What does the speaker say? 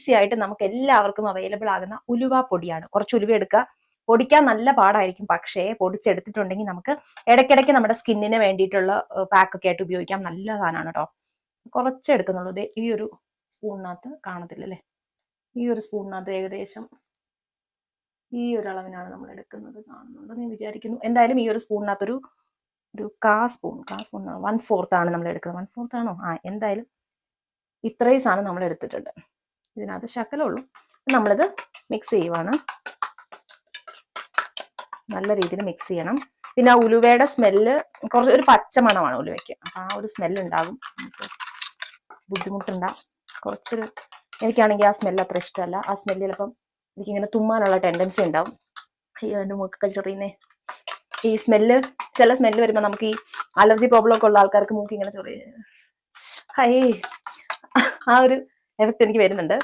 Easy ആയിട്ട് നമുക്ക് എല്ലാവർക്കും അവൈലബിൾ ആകുന്ന ഉലുവ പൊടിയാണ്. കുറച്ച് ഉലുവ എടുക്കുക. പൊടിക്കാൻ നല്ല പാടായിരിക്കും, പക്ഷേ പൊടിച്ചെടുത്തിട്ടുണ്ടെങ്കിൽ നമുക്ക് ഇടയ്ക്കിടയ്ക്ക് നമ്മുടെ സ്കിന്നിന് വേണ്ടിയിട്ടുള്ള പാക്കൊക്കെ ആയിട്ട് ഉപയോഗിക്കാം. നല്ല സാധനമാണ് കേട്ടോ. കുറച്ച് എടുക്കുന്നുള്ളൂ. ഈ ഒരു സ്പൂണിനകത്ത് കാണത്തില്ല അല്ലേ, ഈ ഒരു സ്പൂണിനകത്ത് ഏകദേശം ഈ ഒരു അളവിനാണ് നമ്മൾ എടുക്കുന്നത്. കാണുന്നുണ്ടെന്ന് ഞാൻ വിചാരിക്കുന്നു. എന്തായാലും ഈ ഒരു സ്പൂണിനകത്തൊരു കാ സ്പൂൺ 1/4 ആണ് നമ്മൾ എടുക്കുന്നത്. 1/4 ആണോ? എന്തായാലും ഇത്രയും സാധനം നമ്മൾ എടുത്തിട്ടുണ്ട്. ഇതിനകത്ത് ശകലമുള്ളൂ. നമ്മളിത് മിക്സ് ചെയ്യുവാണ്. നല്ല രീതിയിൽ മിക്സ് ചെയ്യണം. പിന്നെ ആ ഉലുവയുടെ സ്മെല്ല് കുറച്ച് ഒരു പച്ചമണമാണ് ഉലുവയ്ക്ക്. അപ്പൊ ആ ഒരു സ്മെല്ല് ഉണ്ടാകും, ബുദ്ധിമുട്ടുണ്ടാകും കുറച്ചൊരു. എനിക്കാണെങ്കിൽ ആ സ്മെല്ല് അത്ര ഇഷ്ടമല്ല. ആ സ്മെല്ല് ചിലപ്പം എനിക്കിങ്ങനെ തുമ്മാനുള്ള ടെൻഡൻസി ഉണ്ടാവും. അയ്യോ, എൻ്റെ മൂക്കൊക്കെ ചൊറിയുന്നേ. ഈ സ്മെല്ല്, ചില സ്മെല്ല് വരുമ്പോൾ നമുക്ക് ഈ അലർജി പ്രോബ്ലം ഒക്കെ ഉള്ള ആൾക്കാർക്ക് മൂക്ക് ഇങ്ങനെ ചൊറിയ, ആ ഒരു എഫക്റ്റ് എനിക്ക് വരുന്നുണ്ട്.